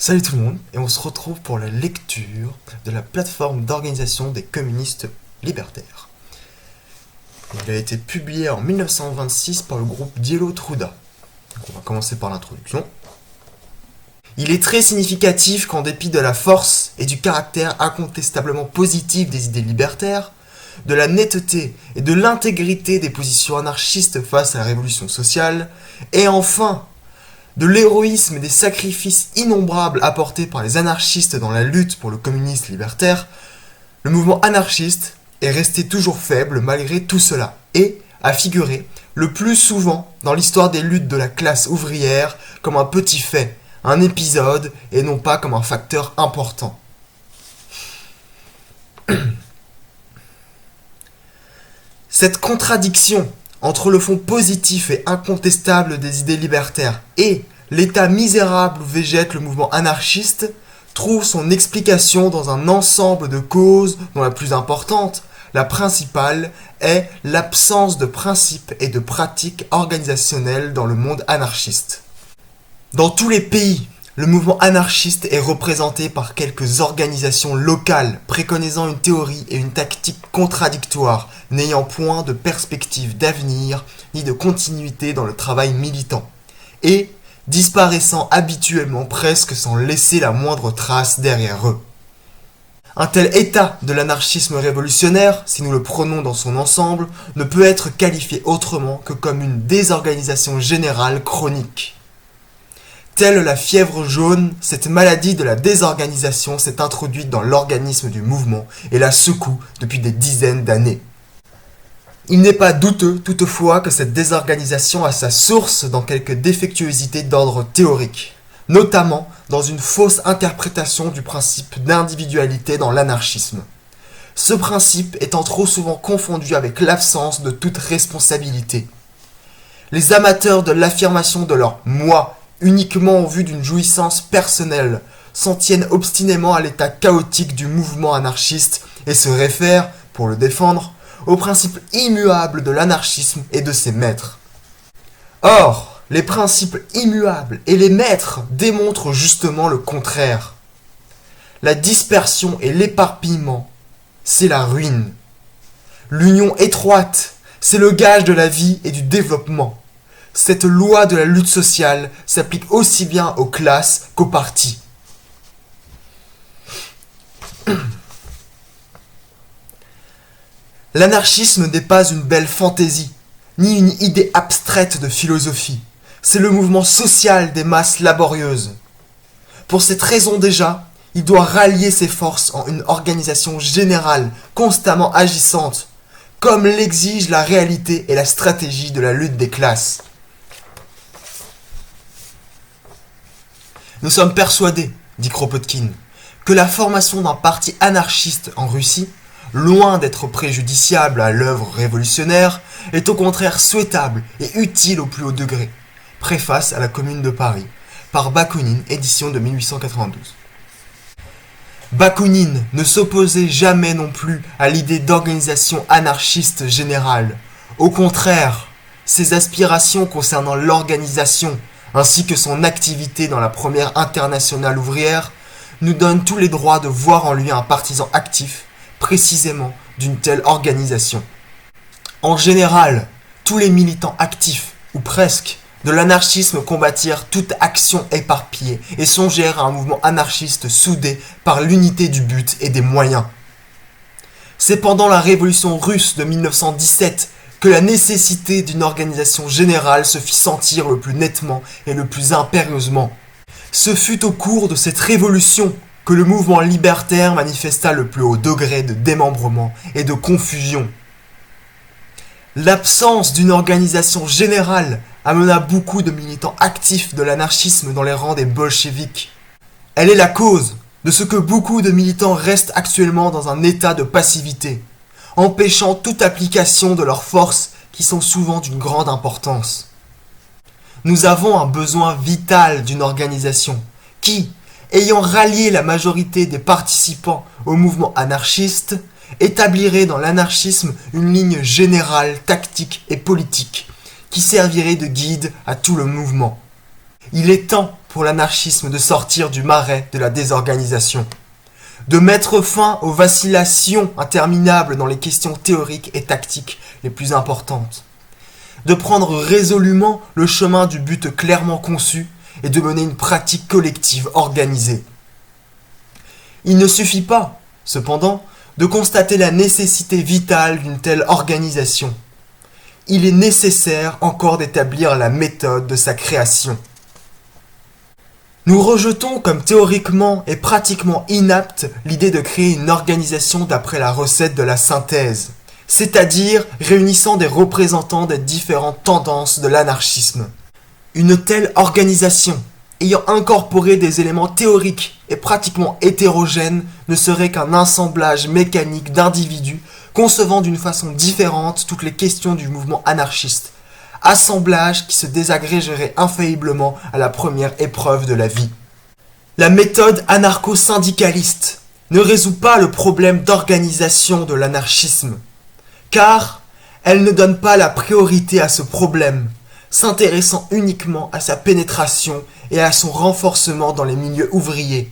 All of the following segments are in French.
Salut tout le monde, et on se retrouve pour la lecture de la plateforme d'organisation des communistes libertaires. Il a été publié en 1926 par le groupe Dielo-Truda. Donc on va commencer par l'introduction. Il est très significatif qu'en dépit de la force et du caractère incontestablement positif des idées libertaires, de la netteté et de l'intégrité des positions anarchistes face à la révolution sociale, et enfin de l'héroïsme et des sacrifices innombrables apportés par les anarchistes dans la lutte pour le communisme libertaire, le mouvement anarchiste est resté toujours faible malgré tout cela et a figuré le plus souvent dans l'histoire des luttes de la classe ouvrière comme un petit fait, un épisode et non pas comme un facteur important. Cette contradiction entre le fond positif et incontestable des idées libertaires et l'état misérable où végète le mouvement anarchiste trouve son explication dans un ensemble de causes dont la plus importante, la principale, est l'absence de principes et de pratiques organisationnelles dans le monde anarchiste. Dans tous les pays, le mouvement anarchiste est représenté par quelques organisations locales préconisant une théorie et une tactique contradictoires, n'ayant point de perspective d'avenir ni de continuité dans le travail militant, et disparaissant habituellement presque sans laisser la moindre trace derrière eux. Un tel état de l'anarchisme révolutionnaire, si nous le prenons dans son ensemble, ne peut être qualifié autrement que comme une désorganisation générale chronique. Telle la fièvre jaune, cette maladie de la désorganisation s'est introduite dans l'organisme du mouvement et la secoue depuis des dizaines d'années. Il n'est pas douteux, toutefois, que cette désorganisation a sa source dans quelques défectuosités d'ordre théorique, notamment dans une fausse interprétation du principe d'individualité dans l'anarchisme. Ce principe étant trop souvent confondu avec l'absence de toute responsabilité. Les amateurs de l'affirmation de leur « moi » uniquement en vue d'une jouissance personnelle, s'en tiennent obstinément à l'état chaotique du mouvement anarchiste et se réfèrent, pour le défendre, au principe immuable de l'anarchisme et de ses maîtres. Or, les principes immuables et les maîtres démontrent justement le contraire. La dispersion et l'éparpillement, c'est la ruine. L'union étroite, c'est le gage de la vie et du développement. Cette loi de la lutte sociale s'applique aussi bien aux classes qu'aux partis. L'anarchisme n'est pas une belle fantaisie, ni une idée abstraite de philosophie. C'est le mouvement social des masses laborieuses. Pour cette raison déjà, il doit rallier ses forces en une organisation générale, constamment agissante, comme l'exigent la réalité et la stratégie de la lutte des classes. Nous sommes persuadés, dit Kropotkin, que la formation d'un parti anarchiste en Russie, loin d'être préjudiciable à l'œuvre révolutionnaire, est au contraire souhaitable et utile au plus haut degré. Préface à la Commune de Paris, par Bakounine, édition de 1892. Bakounine ne s'opposait jamais non plus à l'idée d'organisation anarchiste générale. Au contraire, ses aspirations concernant l'organisation, ainsi que son activité dans la première internationale ouvrière, nous donnent tous les droits de voir en lui un partisan actif, précisément d'une telle organisation. En général, tous les militants actifs, ou presque, de l'anarchisme combattirent toute action éparpillée et songèrent à un mouvement anarchiste soudé par l'unité du but et des moyens. C'est pendant la révolution russe de 1917 que la nécessité d'une organisation générale se fit sentir le plus nettement et le plus impérieusement. Ce fut au cours de cette révolution que le mouvement libertaire manifesta le plus haut degré de démembrement et de confusion. L'absence d'une organisation générale amena beaucoup de militants actifs de l'anarchisme dans les rangs des bolcheviks. Elle est la cause de ce que beaucoup de militants restent actuellement dans un état de passivité, empêchant toute application de leurs forces qui sont souvent d'une grande importance. Nous avons un besoin vital d'une organisation qui, ayant rallié la majorité des participants au mouvement anarchiste, établirait dans l'anarchisme une ligne générale, tactique et politique qui servirait de guide à tout le mouvement. Il est temps pour l'anarchisme de sortir du marais de la désorganisation, de mettre fin aux vacillations interminables dans les questions théoriques et tactiques les plus importantes, de prendre résolument le chemin du but clairement conçu et de mener une pratique collective organisée. Il ne suffit pas, cependant, de constater la nécessité vitale d'une telle organisation. Il est nécessaire encore d'établir la méthode de sa création. Nous rejetons comme théoriquement et pratiquement inapte l'idée de créer une organisation d'après la recette de la synthèse, c'est-à-dire réunissant des représentants des différentes tendances de l'anarchisme. Une telle organisation, ayant incorporé des éléments théoriques et pratiquement hétérogènes, ne serait qu'un assemblage mécanique d'individus concevant d'une façon différente toutes les questions du mouvement anarchiste, assemblage qui se désagrégerait infailliblement à la première épreuve de la vie. La méthode anarcho-syndicaliste ne résout pas le problème d'organisation de l'anarchisme, car elle ne donne pas la priorité à ce problème, s'intéressant uniquement à sa pénétration et à son renforcement dans les milieux ouvriers.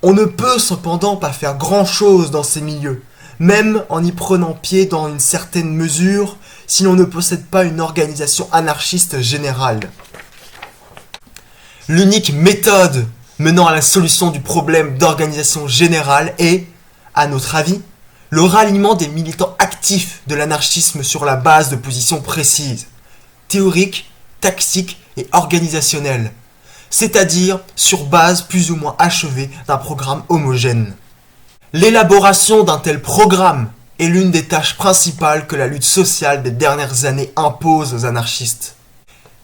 On ne peut cependant pas faire grand-chose dans ces milieux, même en y prenant pied dans une certaine mesure, si l'on ne possède pas une organisation anarchiste générale. L'unique méthode menant à la solution du problème d'organisation générale est, à notre avis, le ralliement des militants actifs de l'anarchisme sur la base de positions précises, théoriques, tactiques et organisationnelles, c'est-à-dire sur base plus ou moins achevée d'un programme homogène. L'élaboration d'un tel programme est l'une des tâches principales que la lutte sociale des dernières années impose aux anarchistes.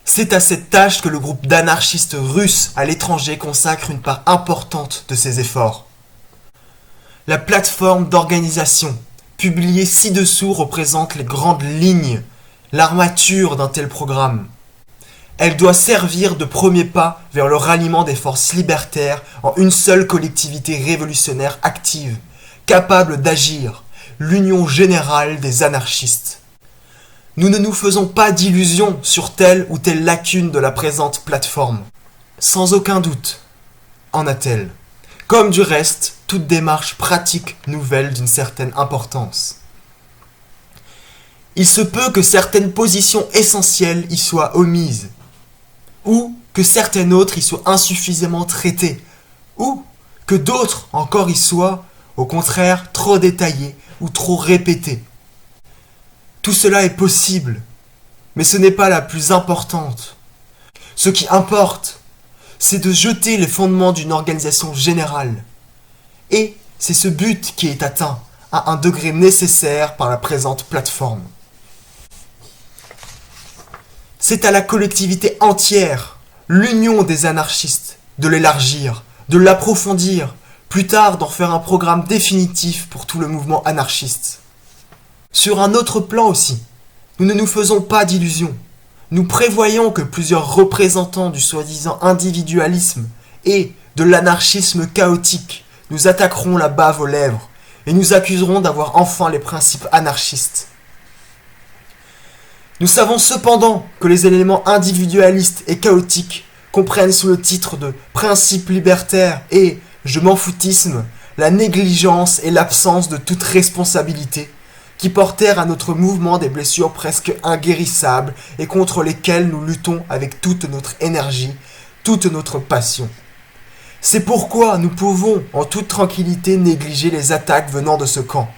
C'est à cette tâche que le groupe d'anarchistes russes à l'étranger consacre une part importante de ses efforts. La plateforme d'organisation, publiée ci-dessous, représente les grandes lignes, l'armature d'un tel programme. Elle doit servir de premier pas vers le ralliement des forces libertaires en une seule collectivité révolutionnaire active, capable d'agir, l'union générale des anarchistes. Nous ne nous faisons pas d'illusions sur telle ou telle lacune de la présente plateforme. Sans aucun doute, en a-t-elle. Comme du reste, toute démarche pratique nouvelle d'une certaine importance. Il se peut que certaines positions essentielles y soient omises, ou que certaines autres y soient insuffisamment traitées, ou que d'autres encore y soient, au contraire, trop détaillées ou trop répétées. Tout cela est possible, mais ce n'est pas la plus importante. Ce qui importe, c'est de jeter les fondements d'une organisation générale. Et c'est ce but qui est atteint à un degré nécessaire par la présente plateforme. C'est à la collectivité entière, l'union des anarchistes, de l'élargir, de l'approfondir, plus tard d'en faire un programme définitif pour tout le mouvement anarchiste. Sur un autre plan aussi, nous ne nous faisons pas d'illusions. Nous prévoyons que plusieurs représentants du soi-disant individualisme et de l'anarchisme chaotique nous attaqueront la bave aux lèvres et nous accuseront d'avoir enfin les principes anarchistes. Nous savons cependant que les éléments individualistes et chaotiques comprennent sous le titre de principes libertaires et je m'en foutisme la négligence et l'absence de toute responsabilité qui portèrent à notre mouvement des blessures presque inguérissables et contre lesquelles nous luttons avec toute notre énergie, toute notre passion. C'est pourquoi nous pouvons en toute tranquillité négliger les attaques venant de ce camp.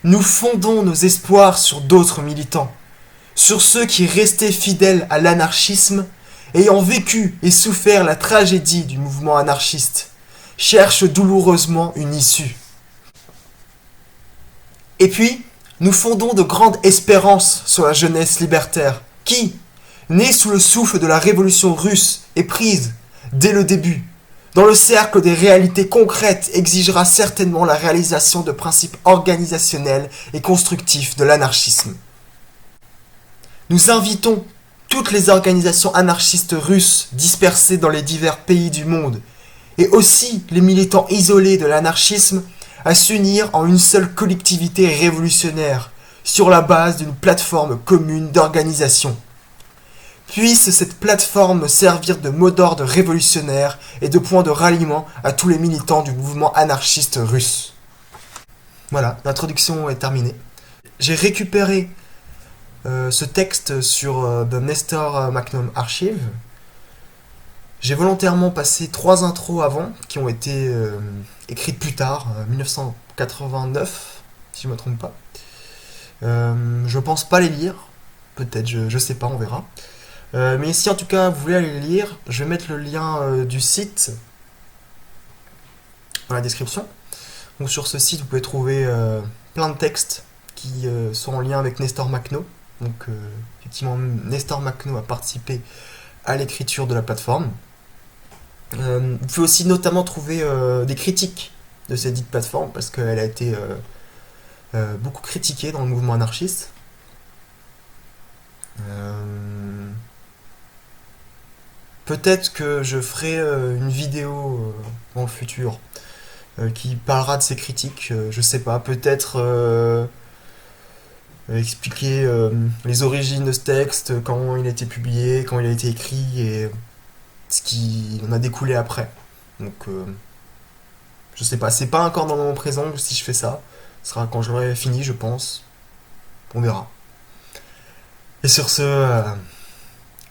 Nous fondons nos espoirs sur d'autres militants, sur ceux qui restaient fidèles à l'anarchisme, ayant vécu et souffert la tragédie du mouvement anarchiste, cherchent douloureusement une issue. Et puis, nous fondons de grandes espérances sur la jeunesse libertaire, qui, née sous le souffle de la révolution russe et prise, dès le début, dans le cercle des réalités concrètes, exigera certainement la réalisation de principes organisationnels et constructifs de l'anarchisme. Nous invitons toutes les organisations anarchistes russes dispersées dans les divers pays du monde, et aussi les militants isolés de l'anarchisme, à s'unir en une seule collectivité révolutionnaire, sur la base d'une plateforme commune d'organisation. Puisse cette plateforme servir de mot d'ordre révolutionnaire et de point de ralliement à tous les militants du mouvement anarchiste russe. Voilà, l'introduction est terminée. J'ai récupéré ce texte sur The Nestor Makhno Archive. J'ai volontairement passé 3 intros avant, qui ont été écrites plus tard, 1989, si je ne me trompe pas. Je pense pas les lire, peut-être, je sais pas, on verra. Mais si en tout cas vous voulez aller les lire, je vais mettre le lien du site dans la description. Donc sur ce site, vous pouvez trouver plein de textes qui sont en lien avec Nestor Makhno. Donc effectivement, Nestor Makhno a participé à l'écriture de la plateforme. Vous pouvez aussi notamment trouver des critiques de cette dite plateforme parce qu'elle a été beaucoup critiquée dans le mouvement anarchiste. Peut-être que je ferai une vidéo dans le futur qui parlera de ces critiques. Je sais pas, peut-être expliquer les origines de ce texte, quand il a été publié, quand il a été écrit et ce qui en a découlé après. Donc, je sais pas, c'est pas encore dans le moment présent si je fais ça. Ce sera quand j'aurai fini, je pense. On verra. Et sur ce,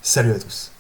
salut à tous.